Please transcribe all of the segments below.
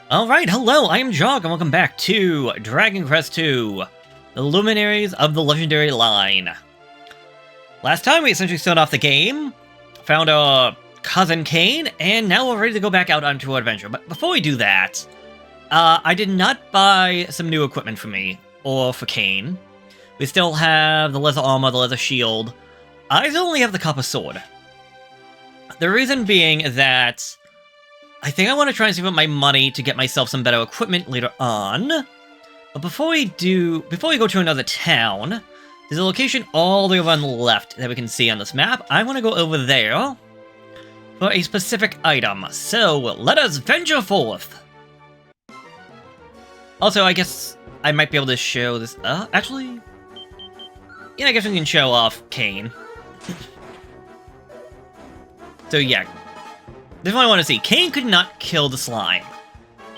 Alright, hello, I am Jog, and welcome back to Dragon Quest II, the Luminaries of the Legendary Line. Last time we essentially started off the game, found our cousin Cain, and now we're ready to go back out onto our adventure. But before we do that, I did not buy some new equipment for me, or for Cain. We still have the leather armor, the leather shield. I still only have the copper sword. The reason being that I think I want to try and save up my money to get myself some better equipment later on. But before we go to another town, there's a location all the way over on the left that we can see on this map. I want to go over there for a specific item. So, let us venture forth! Also, I guess I might be able to show this... actually... Yeah, I guess we can show off Cain. So yeah. This is what I want to see. Cain could not kill the slime.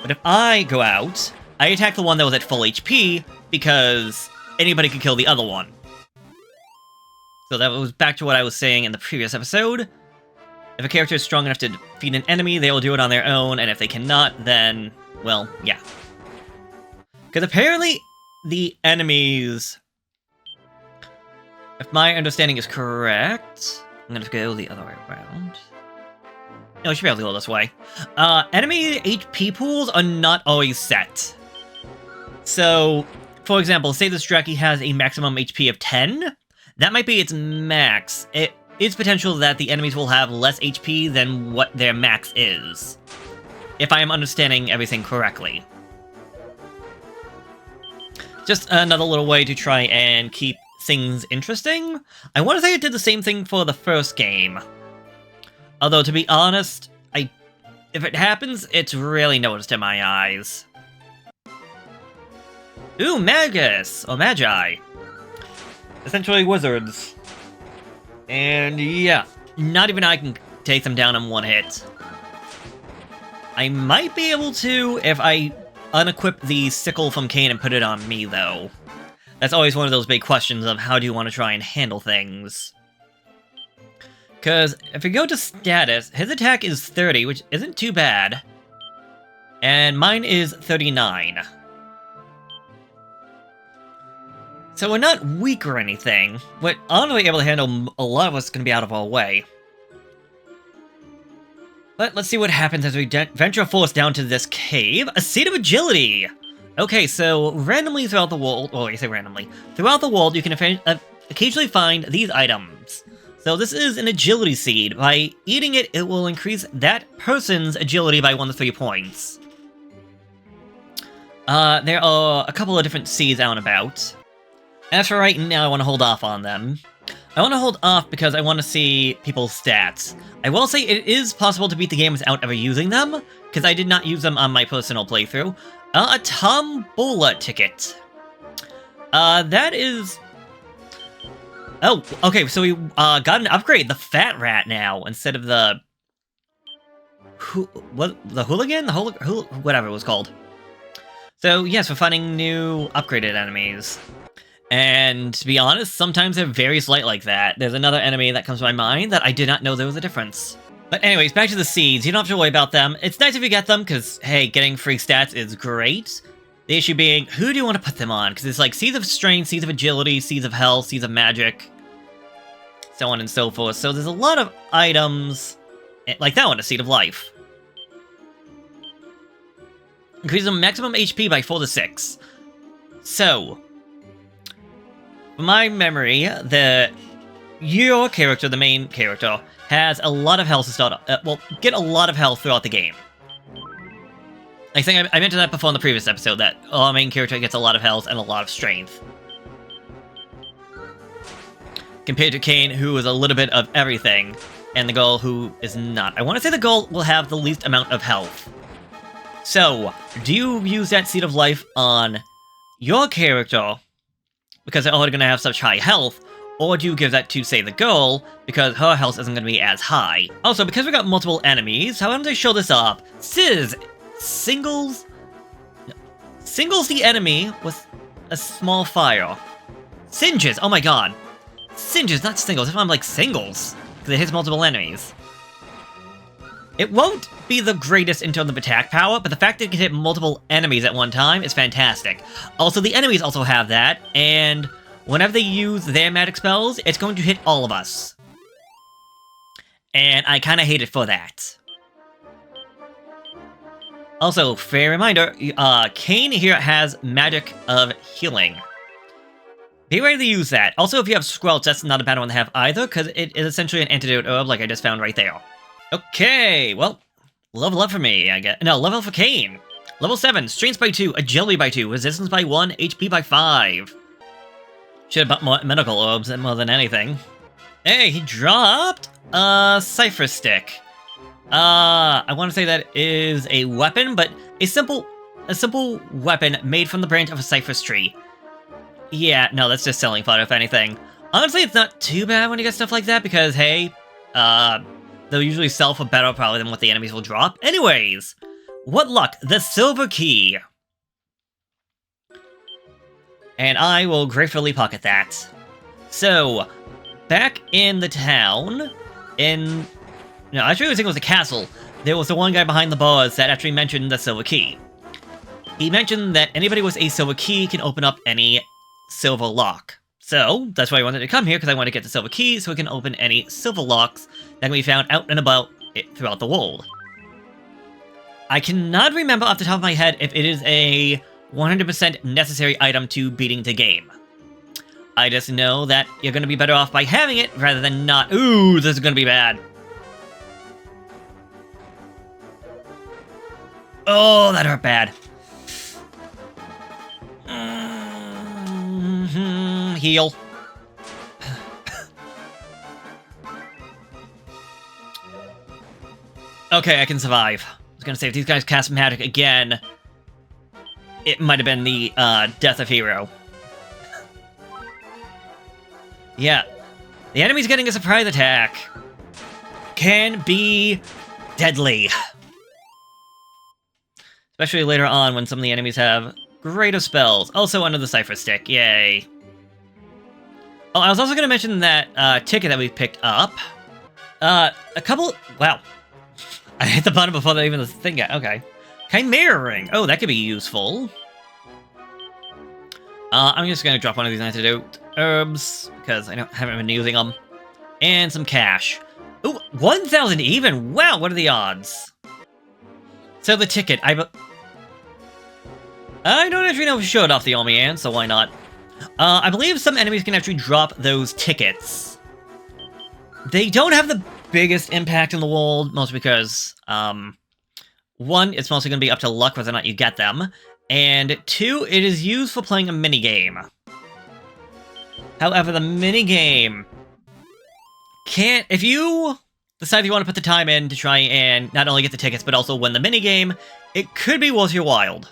But if I go out, I attack the one that was at full HP, because anybody could kill the other one. So that was back to what I was saying in the previous episode. If a character is strong enough to defeat an enemy, they will do it on their own, and if they cannot, then, well, yeah. Because apparently, the enemies... If my understanding is correct... I'm gonna go the other way around. No, we should be able to go this way. Enemy HP pools are not always set. So, for example, say this Draki has a maximum HP of 10. That might be its max. It is potential that the enemies will have less HP than what their max is. If I am understanding everything correctly. Just another little way to try and keep things interesting. I want to say it did the same thing for the first game. Although, to be honest, if it happens, it's really noticed in my eyes. Ooh, Magus! Or Magi. Essentially wizards. And yeah, not even I can take them down in one hit. I might be able to if I unequip the sickle from Cain and put it on me, though. That's always one of those big questions of how do you want to try and handle things. Because if we go to status, his attack is 30, which isn't too bad. And mine is 39. So we're not weak or anything. We're honestly able to handle a lot of what's going to be out of our way. But let's see what happens as we venture forth down to this cave. A seed of agility! Okay, so randomly throughout the world, or I say randomly, throughout the world you can occasionally find these items. So this is an agility seed. By eating it, it will increase that person's agility by 1 to 3 points. There are a couple of different seeds out and about. As for right now, I want to hold off on them. I want to hold off because I want to see people's stats. I will say it is possible to beat the game without ever using them, because I did not use them on my personal playthrough. A Tombola ticket. That is... Oh, okay, so we got an upgrade, the Fat Rat now, instead of the... The Hooligan? Whatever it was called. So, yes, we're finding new upgraded enemies. And, to be honest, sometimes they're very slight like that. There's another enemy that comes to my mind that I did not know there was a difference. But anyways, back to the seeds. You don't have to worry about them. It's nice if you get them, because, hey, getting free stats is great. The issue being, who do you want to put them on? Because it's like Seeds of Strength, Seeds of Agility, Seeds of Health, Seeds of Magic, so on and so forth. So there's a lot of items, like that one, a Seed of Life. Increases the maximum HP by 4 to 6. So, from my memory, your character, the main character, has a lot of health to start get a lot of health throughout the game. I think I mentioned that before in the previous episode, that our main character gets a lot of health and a lot of strength. Compared to Cain, who is a little bit of everything, and the girl who is not. I want to say the girl will have the least amount of health. So, do you use that Seed of Life on your character, because they're already going to have such high health, or do you give that to, say, the girl, because her health isn't going to be as high? Also, because we got multiple enemies, how do I show this off? Singles the enemy with a small fire. Singes! Oh my god. Singes, not singles. If I'm like singles, because it hits multiple enemies. It won't be the greatest in terms of attack power, but the fact that it can hit multiple enemies at one time is fantastic. Also, the enemies also have that, and whenever they use their magic spells, it's going to hit all of us. And I kind of hate it for that. Also, fair reminder, Kane here has magic of healing. Be ready to use that. Also, if you have Squelch, that's not a bad one to have either, because it is essentially an antidote herb like I just found right there. Okay, well, level up for me, I guess. No, level up for Kane. Level 7, Strength by 2, Agility by 2, Resistance by 1, HP by 5. Should have bought more medical herbs more than anything. Hey, he dropped a Cipher Stick. I want to say that is a weapon, but a simple weapon made from the branch of a cypress tree. Yeah, no, that's just selling fodder, if anything. Honestly, it's not too bad when you get stuff like that, because, hey, they'll usually sell for better probably than what the enemies will drop. Anyways, what luck, the Silver Key. And I will gratefully pocket that. So, back in the town, no, actually I was thinking it was a castle, there was the one guy behind the bars that actually mentioned the Silver Key. He mentioned that anybody with a Silver Key can open up any silver lock. So, that's why I wanted to come here, because I want to get the Silver Key so we can open any silver locks that can be found out and about throughout the world. I cannot remember off the top of my head if it is a 100% necessary item to beating the game. I just know that you're going to be better off by having it rather than not. Ooh, this is going to be bad. Oh, that hurt bad. Heal. Okay, I can survive. I was gonna say, if these guys cast magic again, it might have been the death of Hero. Yeah. The enemy's getting a surprise attack. Can be deadly. Especially later on when some of the enemies have greater spells. Also under the Cipher Stick. Yay. Oh, I was also going to mention that ticket that we picked up. A couple... Wow. I hit the button before even the thing got... Okay. Chimera Ring. Oh, that could be useful. I'm just going to drop one of these antidote herbs, because I haven't been using them. And some cash. Ooh, 1,000 even! Wow, what are the odds? So the ticket, I don't actually know if it showed off the Omi Ant, so why not? I believe some enemies can actually drop those tickets. They don't have the biggest impact in the world, mostly because, one, it's mostly going to be up to luck whether or not you get them, and two, it is used for playing a minigame. However, the minigame can't... If you decide you want to put the time in to try and not only get the tickets, but also win the minigame, it could be worth your while.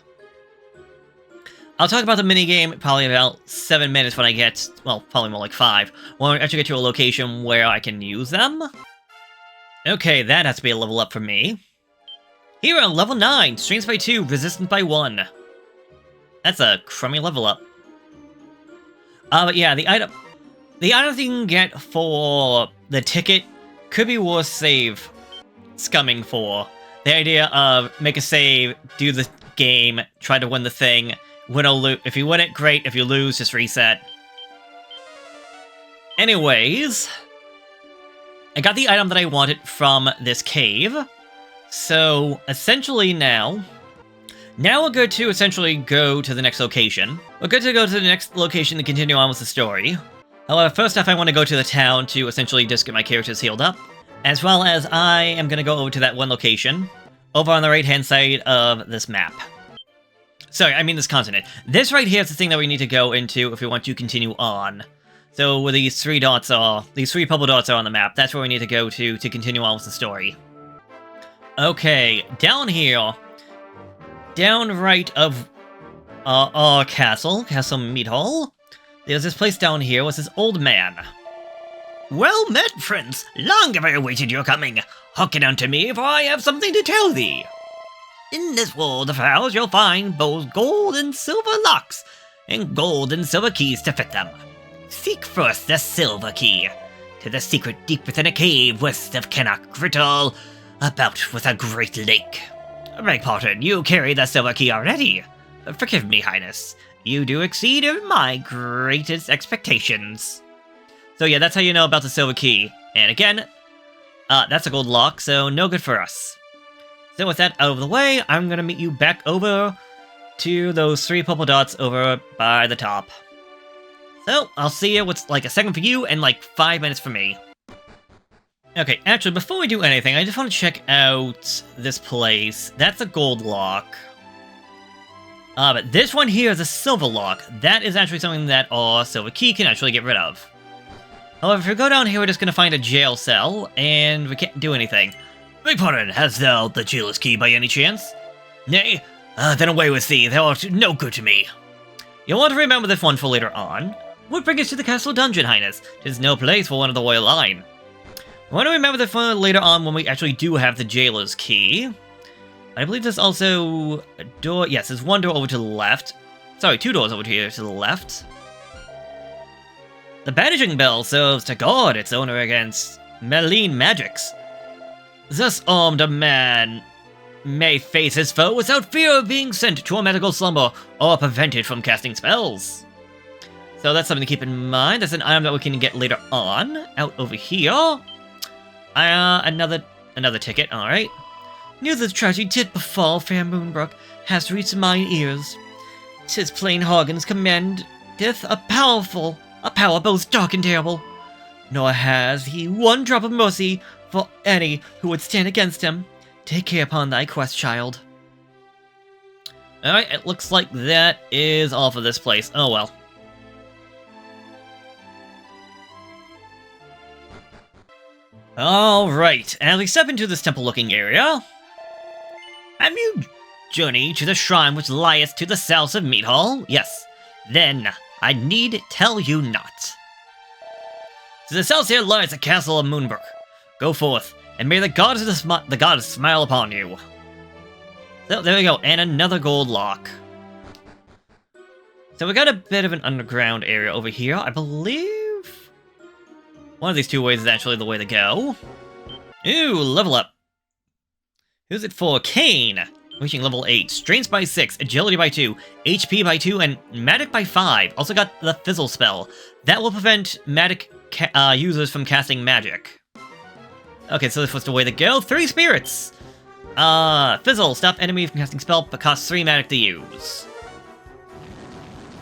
I'll talk about the minigame probably about 7 minutes when I get, well, probably more like 5, when I actually get to a location where I can use them. Okay, that has to be a level up for me. Hero, level 9, Strength by 2, Resistance by 1. That's a crummy level up. But yeah, the item you can get for the ticket could be worth save scumming for. The idea of make a save, do the game, try to win the thing, win or lose. If you win it, great. If you lose, just reset. Anyways, I got the item that I wanted from this cave. So, essentially now we're good to essentially go to the next location. We're good to go to the next location to continue on with the story. However, first off, I want to go to the town to essentially just get my characters healed up. As well as I am going to go over to that one location, over on the right-hand side of this map. Sorry, I mean this continent. This right here is the thing that we need to go into if we want to continue on. So where these three purple dots are on the map, that's where we need to go to continue on with the story. Okay, down here, down right of our Castle Mead Hall, there's this place down here with this old man. Well met, friends. Long have I awaited your coming. Hearken unto me, for I have something to tell thee. In this world of ours you'll find both gold and silver locks, and gold and silver keys to fit them. Seek first the silver key. To the secret deep within a cave west of Kennock Grittle, a bout with a great lake. Beg pardon, you carry the silver key already. Forgive me, Highness. You do exceed my greatest expectations. So yeah, that's how you know about the silver key. And again, that's a gold lock, so no good for us. So with that out of the way, I'm gonna meet you back over to those 3 purple dots over by the top. So, I'll see you with like a second for you and like 5 minutes for me. Okay, actually, before we do anything, I just want to check out this place. That's a gold lock. But this one here is a silver lock. That is actually something that our silver key can actually get rid of. However, if we go down here, we're just going to find a jail cell, and we can't do anything. Beg pardon, hast thou the jailer's key by any chance? Nay, then away with thee, thou art no good to me. You'll want to remember this one for later on. Would bring us to the castle dungeon, Highness. 'Tis no place for one of the royal line. I want to remember this for later on when we actually do have the jailer's key. I believe there's also a door. Yes, there's one door over to the left. Sorry, 2 doors over here to the left. The banishing bell serves to guard its owner against malign magics. Thus armed, a man may face his foe without fear of being sent to a medical slumber or prevented from casting spells. So that's something to keep in mind. That's an item that we can get later on. Out over here. Another ticket, alright. News of the tragedy did befall fair Moonbrook has reached mine ears. 'Tis plain Hagen's commandeth a power both dark and terrible. Nor has he one drop of mercy for any who would stand against him. Take care upon thy quest, child. Alright, it looks like that is all for this place. Oh well. Alright, as we step into this temple-looking area, have you journeyed to the shrine which lieth to the south of Meadhall? Yes. Then, I need tell you not. To the south here lies the castle of Moonbrook. Go forth, and may the goddess smile upon you. So, there we go, and another gold lock. So we got a bit of an underground area over here, I believe. One of these 2 ways is actually the way to go. Ooh, level up. Who's it for? Kane! Reaching level 8. Strength by 6, Agility by 2, HP by 2, and Magic by 5. Also got the Fizzle spell. That will prevent Magic users from casting magic. Okay, so this was the way to go. 3 spirits! Fizzle. Stop enemy from casting spell, but costs 3 magic to use.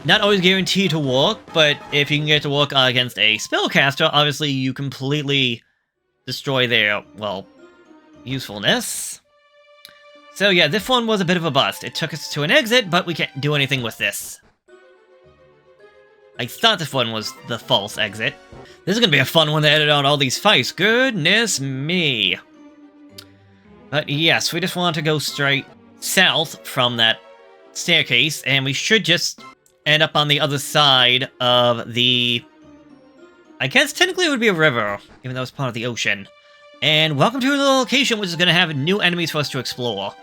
Not always guaranteed to work, but if you can get it to work against a spellcaster, obviously you completely destroy their, well, usefulness. So yeah, this one was a bit of a bust. It took us to an exit, but we can't do anything with this. I thought this one was the false exit. This is gonna be a fun one to edit out all these fights. Goodness me. But yes, we just want to go straight south from that staircase, and we should just end up on the other side of the... I guess technically it would be a river, even though it's part of the ocean. And welcome to the location, which is going to have new enemies for us to explore.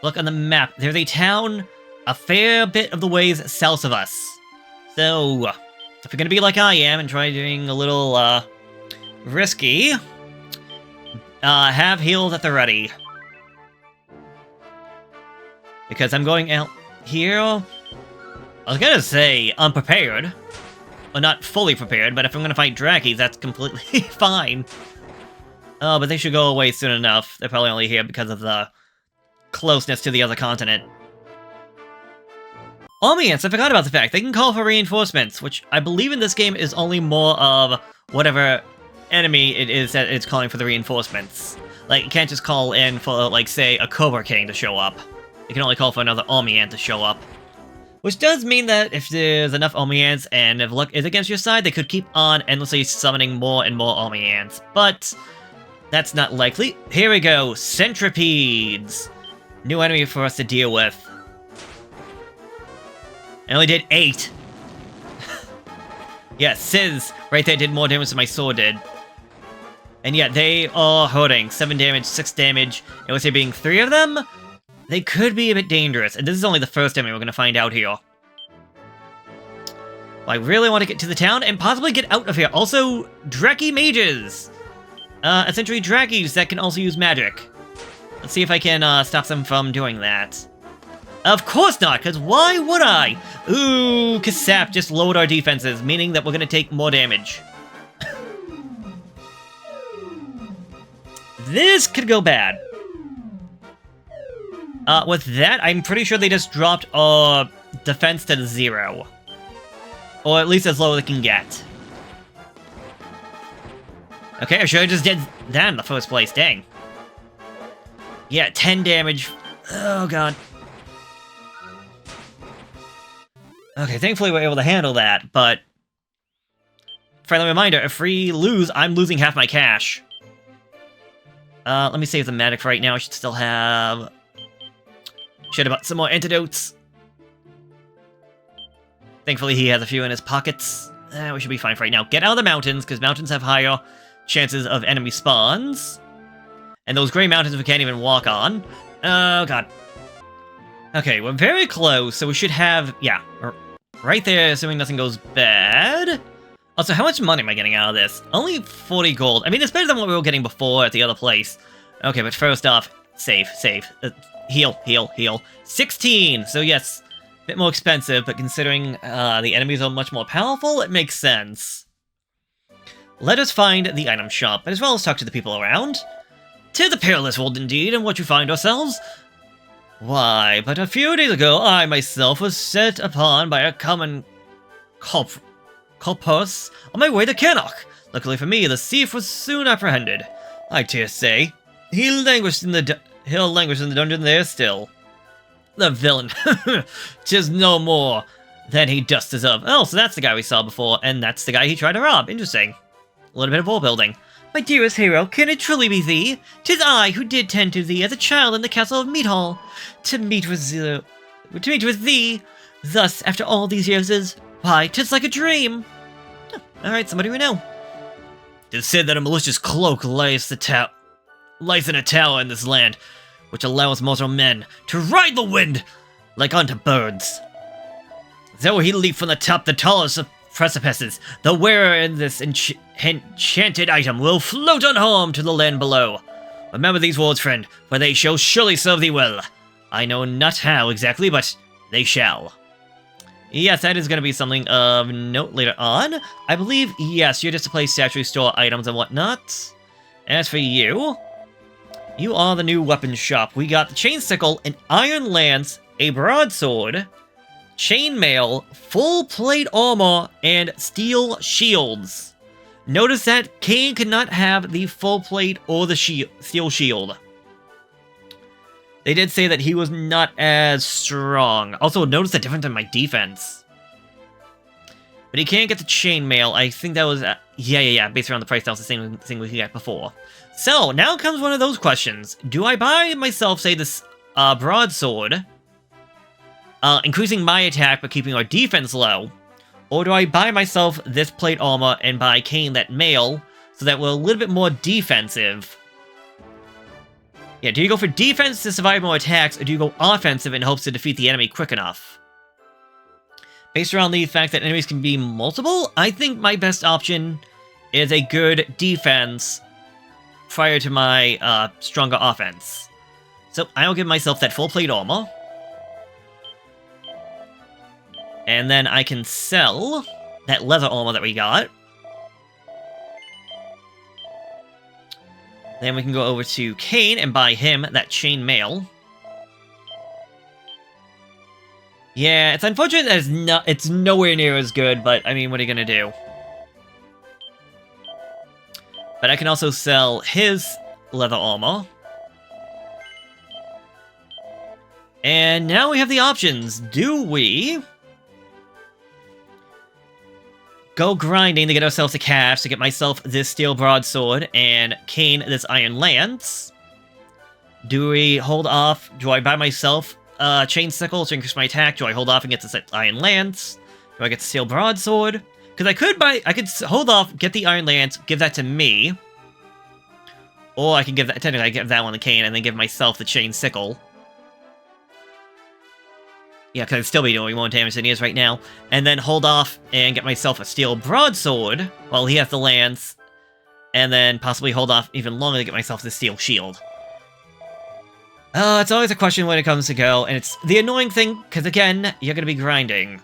Look on the map. There's a town a fair bit of the ways south of us. So, if you're going to be like I am and try doing a little, risky, have heals at the ready. Because I'm going out here... I was gonna say unprepared. Well, not fully prepared, but if I'm gonna fight Drackies, that's completely fine. Oh, but they should go away soon enough. They're probably only here because of the closeness to the other continent. Omniants, I forgot about the fact. They can call for reinforcements, which I believe in this game is only more of whatever enemy it is that it's calling for the reinforcements. Like, you can't just call in for, like, say, a Cobra King to show up. You can only call for another Omniant to show up. Which does mean that if there's enough Omniants and if luck is against your side, they could keep on endlessly summoning more and more Omniants. But that's not likely. Here we go, Centipedes! New enemy for us to deal with. I only did 8. Yeah, Sizz right there did more damage than my sword did. And yet they are hurting. 7 damage, 6 damage, and with there being 3 of them, they could be a bit dangerous, and this is only the first enemy we're going to find out here. I really want to get to the town and possibly get out of here. Also, Dracky mages! Essentially Drackies that can also use magic. Let's see if I can stop them from doing that. Of course not, because why would I? Ooh, Kasap just lowered our defenses, meaning that we're going to take more damage. This could go bad. With that, I'm pretty sure they just dropped our defense to 0. Or at least as low as it can get. Okay, I should have just did that in the first place, dang. Yeah, 10 damage. Oh, God. Okay, thankfully we're able to handle that, but... Friendly reminder, if we lose, I'm losing half my cash. Let me save the medic for right now. I should still have... Should have bought some more antidotes. Thankfully he has a few in his pockets. We should be fine for right now. Get out of the mountains, because mountains have higher chances of enemy spawns. And those gray mountains we can't even walk on. Oh, God. Okay, we're very close, so we should have... Yeah, right there, assuming nothing goes bad. Also, how much money am I getting out of this? Only 40 gold. I mean, it's better than what we were getting before at the other place. Okay, but first off, save. Heal. 16! So yes, a bit more expensive, but considering the enemies are much more powerful, it makes sense. Let us find the item shop, as well as talk to the people around. 'Tis a perilous world indeed, in what you find ourselves. Why, but a few days ago, I myself was set upon by a common culpus on my way to Cannock. Luckily for me, the thief was soon apprehended. I dare say, he'll languish in the dungeon there still. The villain, 'tis no more than he does deserve. Oh, so that's the guy we saw before, and that's the guy he tried to rob. Interesting. A little bit of wall building. My dearest hero, can it truly be thee? 'Tis I who did tend to thee as a child in the castle of Meathall. To meet with thee, thus after all these years is, why, 'tis like a dream. Oh, alright, somebody we know. 'Tis said that a malicious cloak lies in a tower in this land, which allows mortal men to ride the wind like unto birds. Though he leap from the top the tallest of precipices, the wearer in this enchanted item will float unharmed to the land below. Remember these words, friend, for they shall surely serve thee well. I know not how exactly, but they shall. Yes, that is going to be something of note later on. I believe, yes, you're just to place statue store items and whatnot. As for you, you are the new weapon shop. We got the chain sickle, an iron lance, a broadsword, chainmail, full plate armor, and steel shields. Notice that Cain could not have the full plate or the steel shield. They did say that he was not as strong. Also, notice the difference in my defense. But he can't get the chainmail. I think that was... yeah. Based around the price, that was the same thing we got before. So, now comes one of those questions. Do I buy myself, say, this broadsword, increasing my attack but keeping our defense low? Or do I buy myself this plate armor and buy Cain that mail, so that we're a little bit more defensive? Yeah, do you go for defense to survive more attacks, or do you go offensive in hopes to defeat the enemy quick enough? Based around the fact that enemies can be multiple, I think my best option is a good defense prior to my stronger offense. So I'll give myself that full plate armor. And then I can sell that leather armor that we got. Then we can go over to Cain and buy him that chain mail. Yeah, it's unfortunate that it's nowhere near as good, but I mean, what are you gonna do? But I can also sell his leather armor. And now we have the options. Do we go grinding to get ourselves the cash, to get myself this steel broadsword, and Cain this iron lance? Do we hold off? Do I buy myself a chain sickle to increase my attack? Do I hold off and get this iron lance? Do I get the steel broadsword? Because I could hold off, get the iron lance, give that to me. Or I can give that, technically I give that one to Cain and then give myself the chain sickle. Yeah, because I'd still be doing more damage than he is right now. And then hold off and get myself a steel broadsword while he has the lance. And then possibly hold off even longer to get myself the steel shield. It's always a question when it comes to go, and it's the annoying thing, because again, you're gonna be grinding.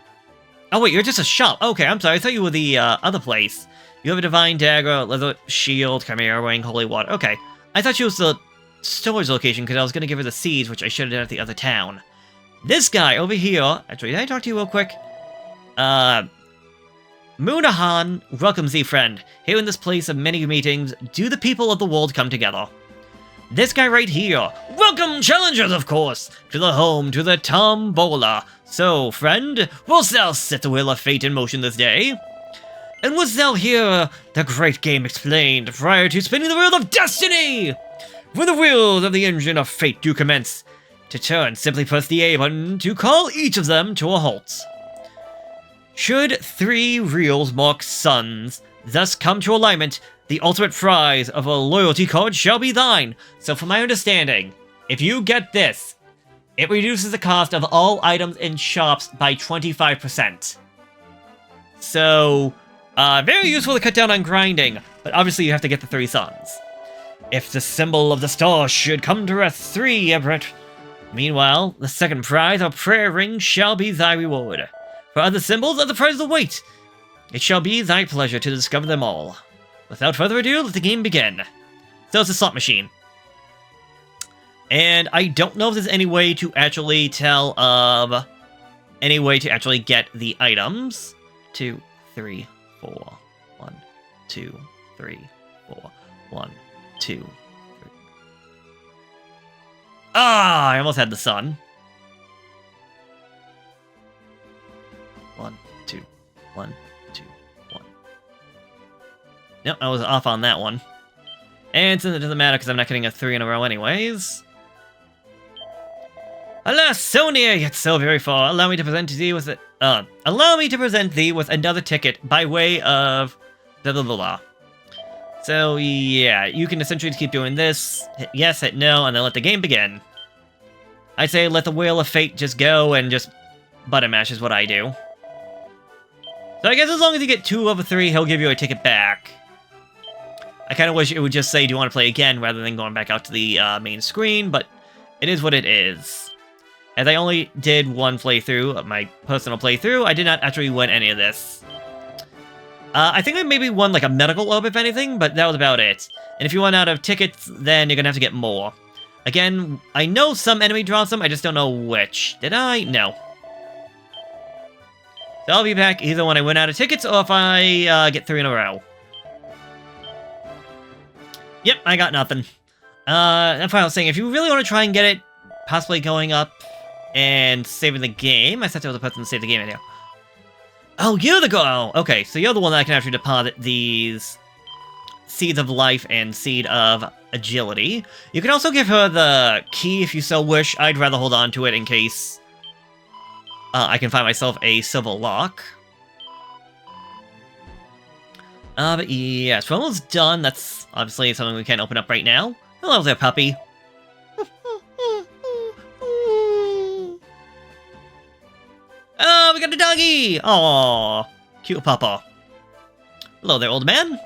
Oh wait, you're just a shop. Okay, I'm sorry, I thought you were the other place. You have a divine dagger, leather shield, chimera ring, holy water. Okay, I thought she was the storage location, because I was gonna give her the seeds, which I should have done at the other town. This guy over here, actually, can I talk to you real quick? Moonahan welcomes thee, friend. Here in this place of many meetings, do the people of the world come together. This guy right here, welcome challengers, of course, to the home to the Tombola. So, friend, wilt thou set the wheel of fate in motion this day? And wouldst thou hear the great game explained prior to spinning the wheel of destiny? When the wheels of the engine of fate do commence to turn, simply press the A button to call each of them to a halt. Should 3 reels mark suns thus come to alignment, the ultimate prize of a loyalty card shall be thine. So from my understanding, if you get this, it reduces the cost of all items in shops by 25%. So, very useful to cut down on grinding, but obviously you have to get the 3 suns. If the symbol of the star should come to rest 3, Erdrick. Meanwhile, the second prize, a prayer ring, shall be thy reward. For other symbols, other prizes await. It shall be thy pleasure to discover them all. Without further ado, let the game begin. So it's a slot machine. And I don't know if there's any way to actually tell of... any way to actually get the items. 2, 3, 4. 1, 2, 3, 4. 1, 2, 3. Ah, I almost had the sun. 1, 2, 1, 2, 1. Nope, I was off on that one. And since it doesn't matter because I'm not getting a 3 in a row anyways. Alas, so near yet so very far. Allow me to present thee with another ticket by way of blah blah blah blah. So yeah, you can essentially just keep doing this. Hit yes, hit no, and then let the game begin. I say let the wheel of fate just go and just button mash is what I do. So I guess as long as you get 2 of 3, he'll give you a ticket back. I kind of wish it would just say, do you want to play again, rather than going back out to the main screen, but it is what it is. As I only did one playthrough, my personal playthrough, I did not actually win any of this. I think I maybe won like a medical orb, if anything, but that was about it. And if you run out of tickets, then you're gonna have to get more. Again, I know some enemy draws them, I just don't know which. Did I? No. So I'll be back either when I win out of tickets or if I get 3 in a row. Yep, I got nothing. That's why I was saying, if you really want to try and get it, possibly going up and saving the game. I thought there was a person to save the game in here. Oh, you're the girl! Okay, so you're the one that I can actually deposit these Seeds of Life and Seed of Agility. You can also give her the key if you so wish. I'd rather hold on to it in case I can find myself a silver lock. But yes, we're almost done. That's obviously something we can't open up right now. Hello there, puppy. Oh, we got a doggy! Aww, cute papa. Hello there, old man.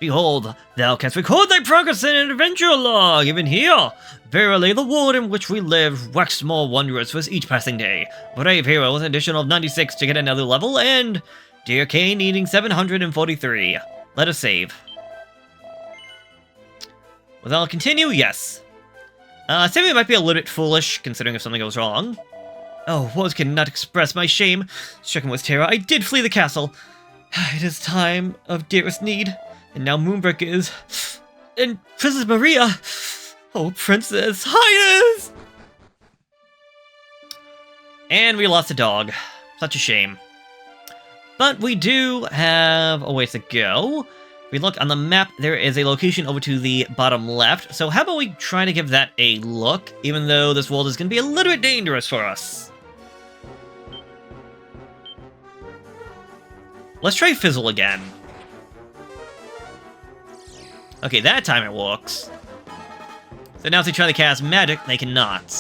Behold, thou canst record thy progress in an adventure log, even here. Verily, the world in which we live waxed more wondrous with each passing day. Brave hero with an additional of 96 to get another level, and Dear K needing 743. Let us save. Will I continue? Yes. Saving might be a little bit foolish, considering if something goes wrong. Oh, words cannot express my shame. Stricken with terror, I did flee the castle. It is time of dearest need, and now Moonbrook is... And Princess Maria! Oh, Princess Highness! And we lost a dog. Such a shame. But we do have a ways to go. If we look on the map, there is a location over to the bottom left. So how about we try to give that a look, even though this world is going to be a little bit dangerous for us. Let's try Fizzle again. Okay, that time it works. So now if they try to cast magic, they cannot.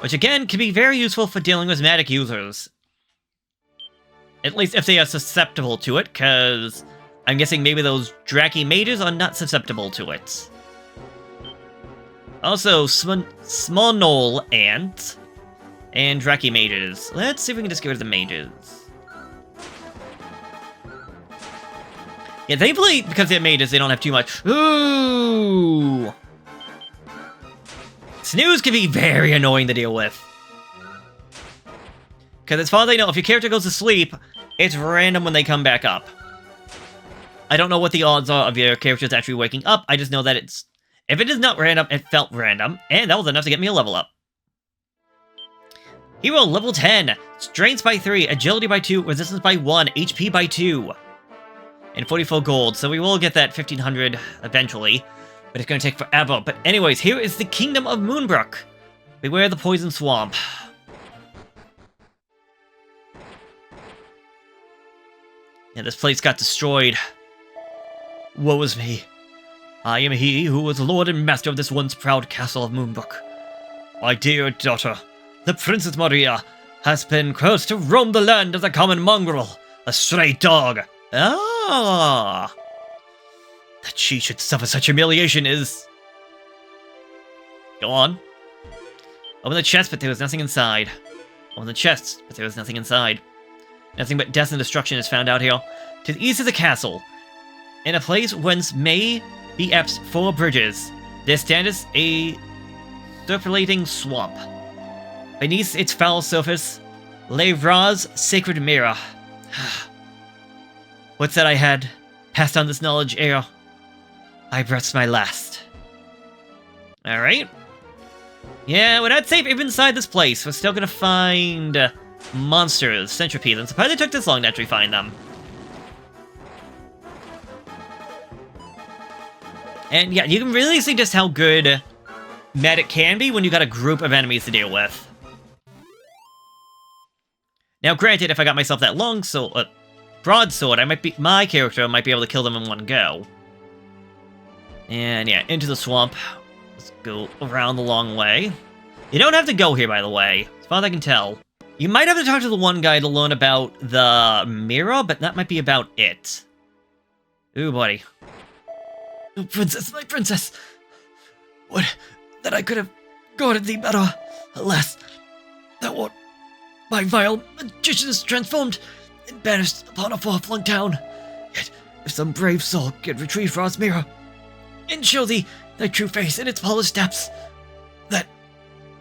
Which again, can be very useful for dealing with magic users. At least if they are susceptible to it, because I'm guessing maybe those Dracky mages are not susceptible to it. Also, small knoll ant and Draki mages. Let's see if we can just get rid of the mages. Yeah, thankfully, because they're mages, they don't have too much. Ooh! Snooze can be very annoying to deal with. Because as far as I know, if your character goes to sleep, it's random when they come back up. I don't know what the odds are of your characters actually waking up, I just know that it's... If it is not random, it felt random, and that was enough to get me a level up. Hero level 10, Strength by 3, Agility by 2, Resistance by 1, HP by 2. And 44 gold, so we will get that 1500 eventually, but it's going to take forever. But anyways, here is the Kingdom of Moonbrook. Beware the Poison Swamp. Yeah, this place got destroyed. Woe is me. I am he who was lord and master of this once proud castle of Moonbrook. My dear daughter, the Princess Maria, has been cursed to roam the land as a common mongrel, a stray dog. Ah! That she should suffer such humiliation is... Go on. Open the chest, but there was nothing inside. Open the chest, but there was nothing inside. Nothing but death and destruction is found out here. To the east of the castle, in a place whence may be Epps 4 bridges, there standeth a circulating swamp. Beneath its foul surface lay Ra's sacred mirror. What's that I had passed on this knowledge ere I breathed my last. Alright. Yeah, we're not safe even inside this place. We're still gonna find monsters, centipedes. I'm surprised it took this long to actually find them. And yeah, you can really see just how good Medic can be when you got a group of enemies to deal with. Now, granted, if I got myself that long sword, broadsword, my character might be able to kill them in one go. And yeah, into the swamp. Let's go around the long way. You don't have to go here, by the way, as far as I can tell. You might have to talk to the one guy to learn about the mirror, but that might be about it. Ooh, buddy. Oh, princess, my princess! Would that I could have guarded thee better. Alas, that what my vile magician is transformed and banished upon a far-flung town. Yet, if some brave soul could retrieve Ra's mirror, and show thee thy true face in its polished depths, that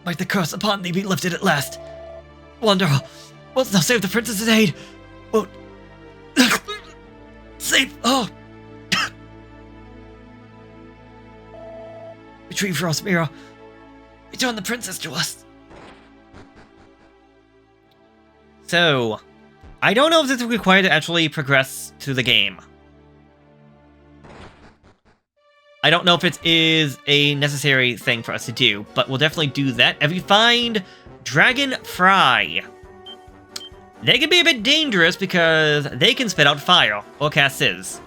might the curse upon thee be lifted at last. Wanderer, wilt thou save the princess's aid? Wilt save... Oh! Retrieve Ra's mirror. Return the princess to us. So, I don't know if this is required to actually progress to the game. I don't know if it is a necessary thing for us to do, but we'll definitely do that. If you find Dragon Fry, they can be a bit dangerous because they can spit out fire or cast Sizz.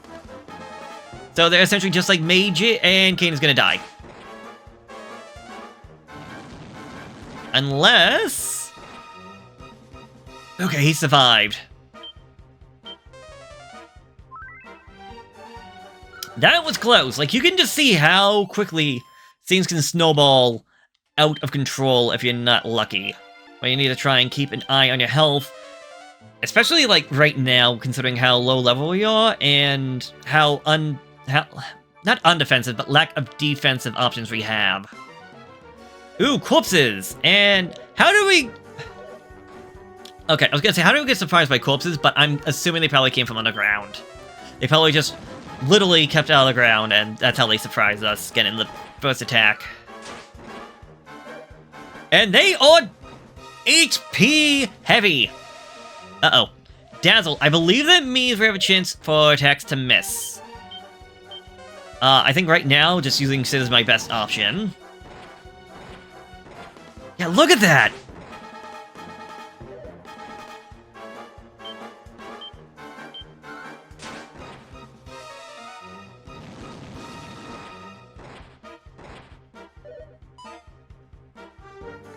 So they're essentially just like Mage, and Kane is gonna die. Unless... Okay, he survived. That was close. Like, you can just see how quickly things can snowball out of control if you're not lucky. But you need to try and keep an eye on your health. Especially, like, right now, considering how low level we are, and how not undefensive, but lack of defensive options we have. Ooh, corpses! And how do we... Okay, I was gonna say, how do we get surprised by corpses, but I'm assuming they probably came from underground. They probably just literally kept out of the ground, and that's how they surprised us, getting the first attack. And they are HP heavy! Uh-oh. Dazzle. I believe that means we have a chance for attacks to miss. I think right now, just using Sid is my best option. Yeah, look at that!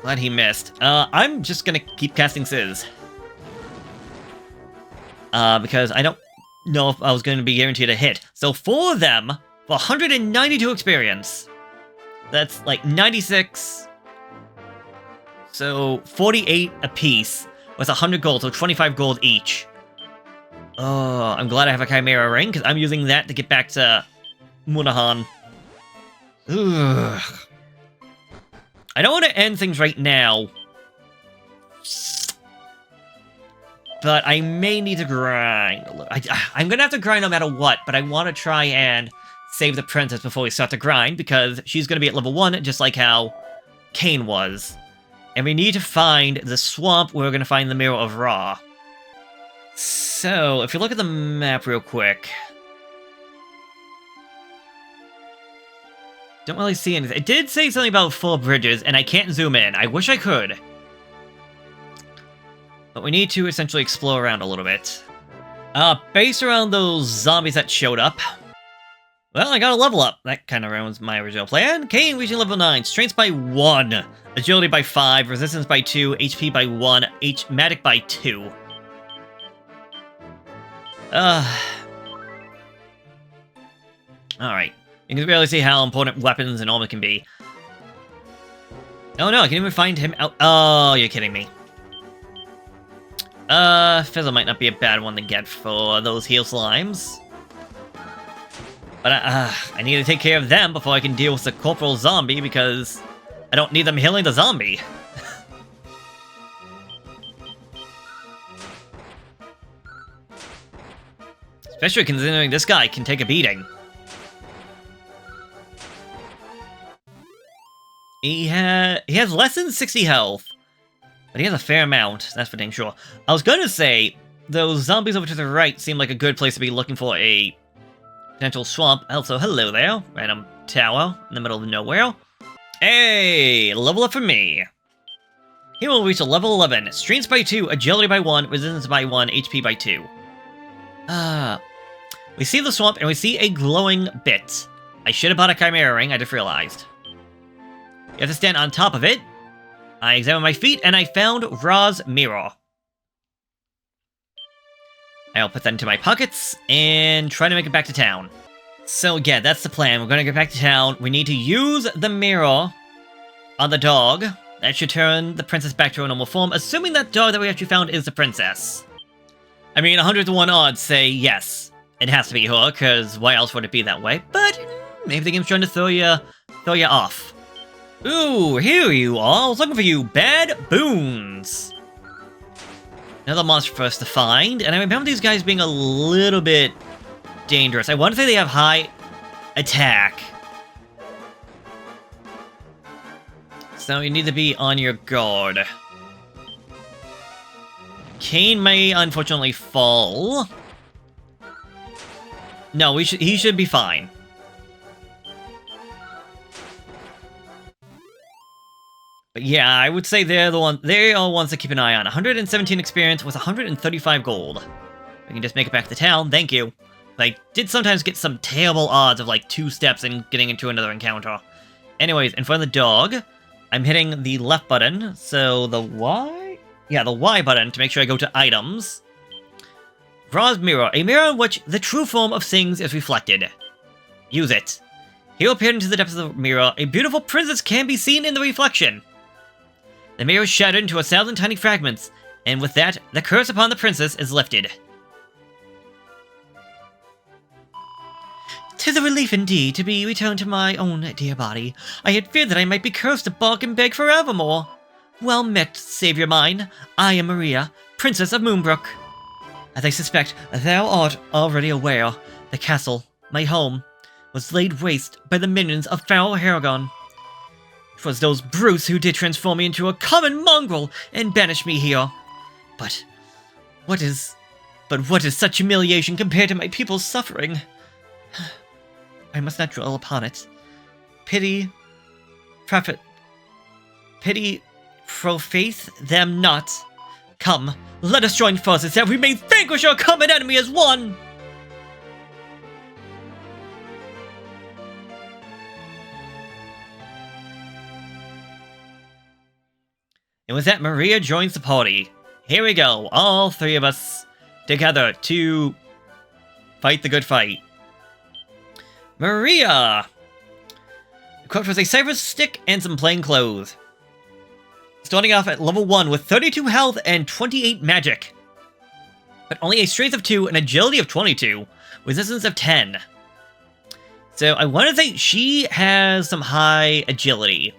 Glad he missed. I'm just gonna keep casting Sizz. Because I don't know if I was gonna be guaranteed a hit. So for them, for 192 experience, That's like 96. So 48 apiece with 100 gold, so 25 gold each. Oh, I'm glad I have a Chimera Ring, because I'm using that to get back to Munahan. Ugh. I don't want to end things right now. But I may need to grind a little. I'm going to have to grind no matter what, but I want to try and save the princess before we start to grind, because she's going to be at level 1, just like how Cain was. And we need to find the swamp where we're going to find the Mirror of Ra. So, if you look at the map real quick... Don't really see anything. It did say something about 4 bridges, and I can't zoom in. I wish I could. But we need to essentially explore around a little bit. Based around those zombies that showed up. Well, I got a level up. That kind of ruins my original plan. Cain reaching level 9. Strength by 1. Agility by 5. Resistance by 2. HP by 1. Magic by 2. Alright. You can really see how important weapons and armor can be. Oh no, I can even find him out. Oh, you're kidding me. Fizzle might not be a bad one to get for those heal slimes. But I need to take care of them before I can deal with the corporal zombie, because I don't need them healing the zombie. Especially considering this guy can take a beating. He has less than 60 health, but he has a fair amount, that's for dang sure. I was gonna say, those zombies over to the right seem like a good place to be looking for a potential swamp. Also, hello there, random tower in the middle of nowhere. Hey, level up for me. He will reach a level 11, strength by 2, agility by 1, resistance by 1, HP by 2. We see the swamp and we see a glowing bit. I should have bought a Chimera Ring, I just realized. You have to stand on top of it. I examined my feet, and I found Ra's mirror. I'll put that into my pockets, and try to make it back to town. So yeah, that's the plan. We're gonna get back to town. We need to use the mirror on the dog. That should turn the princess back to her normal form, assuming that dog that we actually found is the princess. I mean, 100 to 1 odds say yes. It has to be her, because why else would it be that way? But maybe the game's trying to throw you off. Ooh, here you are. I was looking for you, Bad Boons. Another monster for us to find, and I remember these guys being a little bit dangerous. I want to say they have high attack. So you need to be on your guard. Cain may unfortunately fall. No, he should be fine. But yeah, I would say they are the ones to keep an eye on. 117 experience with 135 gold. We can just make it back to town, thank you. I did sometimes get some terrible odds of like 2 steps and getting into another encounter. Anyways, in front of the dog, I'm hitting the left button, so the Y? Yeah, the Y button to make sure I go to items. Ra's mirror, a mirror in which the true form of things is reflected. Use it. Here appeared into the depths of the mirror, a beautiful princess can be seen in the reflection. The mirror is shattered into 1,000 tiny fragments, and with that, the curse upon the princess is lifted. 'Tis a relief indeed to be returned to my own dear body. I had feared that I might be cursed to bark and beg forevermore. Well met, saviour mine. I am Maria, Princess of Moonbrook. As I suspect, thou art already aware, the castle, my home, was laid waste by the minions of Pharaoh Haragon. 'Twas those brutes who did transform me into a common mongrel and banish me here. But what is such humiliation compared to my people's suffering? I must not dwell upon it. Pity profate them not. Come, let us join forces that we may vanquish our common enemy as one! And with that, Maria joins the party. Here we go, all 3 of us together to fight the good fight. Maria! equipped with a Cypress Stick and some plain clothes. Starting off at level 1 with 32 health and 28 magic. But only a strength of 2 and agility of 22, resistance of 10. So I want to think she has some high agility.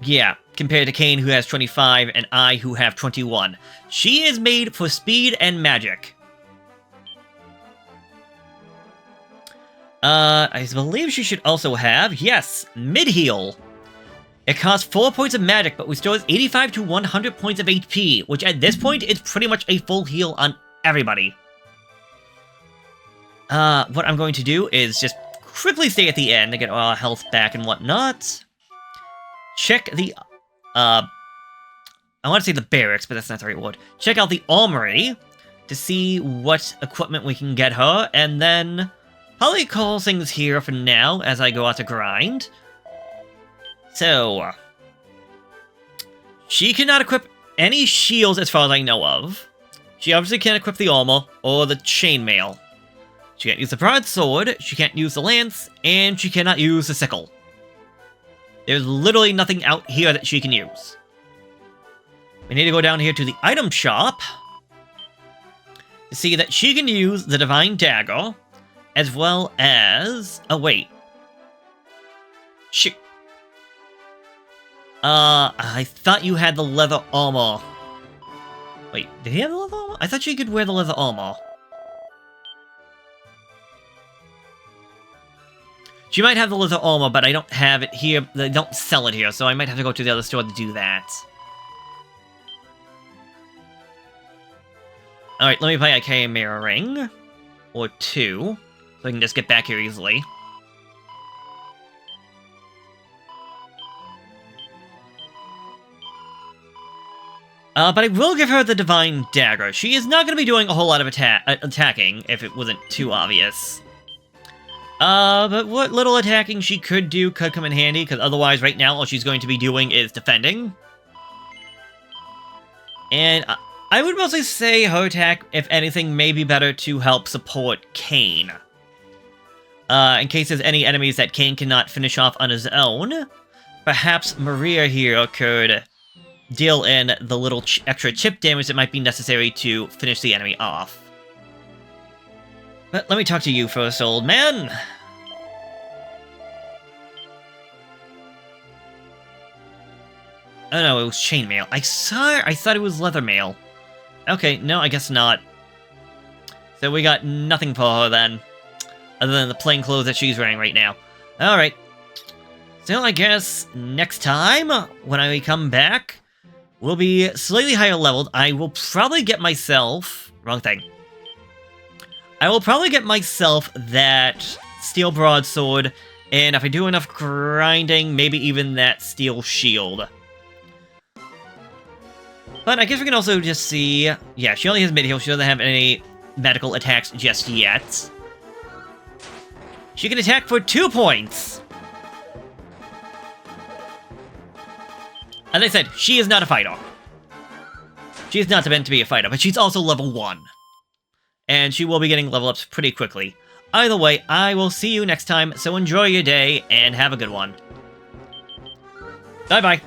Yeah, compared to Kane, who has 25, and I, who have 21. She is made for speed and magic. I believe she should also have, yes, mid-heal. It costs 4 points of magic, but restores 85 to 100 points of HP, which at this point is pretty much a full heal on everybody. What I'm going to do is just quickly stay at the end to get our health back and whatnot. Check the, I want to say the barracks, but that's not the right word. Check out the armory to see what equipment we can get her, and then probably call things here for now as I go out to grind. So, she cannot equip any shields as far as I know of. She obviously can't equip the armor or the chainmail. She can't use the broadsword, she can't use the lance, and she cannot use the sickle. There's literally nothing out here that she can use. We need to go down here to the item shop to see that she can use the Divine Dagger, as well as... Oh, wait. Shoot. I thought you had the leather armor. Wait, did he have the leather armor? I thought she could wear the leather armor. She might have the leather armor, but I don't have it here. They don't sell it here, so I might have to go to the other store to do that. Alright, let me buy a Chimera ring. Or 2. So I can just get back here easily. But I will give her the Divine Dagger. She is not going to be doing a whole lot of attacking, if it wasn't too obvious. But what little attacking she could do could come in handy, because otherwise right now all she's going to be doing is defending. And I would mostly say her attack, if anything, may be better to help support Kane. In case there's any enemies that Kane cannot finish off on his own, perhaps Maria here could deal in the little extra chip damage that might be necessary to finish the enemy off. But let me talk to you first, old man. Oh no, it was chainmail. I thought it was leather mail. Okay, no, I guess not. So we got nothing for her then, other than the plain clothes that she's wearing right now. Alright. So I guess next time, when I come back, we'll be slightly higher leveled. I will probably get myself... Wrong thing. I will probably get myself that steel broadsword, and if I do enough grinding, maybe even that steel shield. But I guess we can also just see... Yeah, she only has mid-heal. She doesn't have any medical attacks just yet. She can attack for 2 points! As I said, she is not a fighter. She is not meant to be a fighter, but she's also level 1. And she will be getting level ups pretty quickly. Either way, I will see you next time, so enjoy your day, and have a good one. Bye-bye.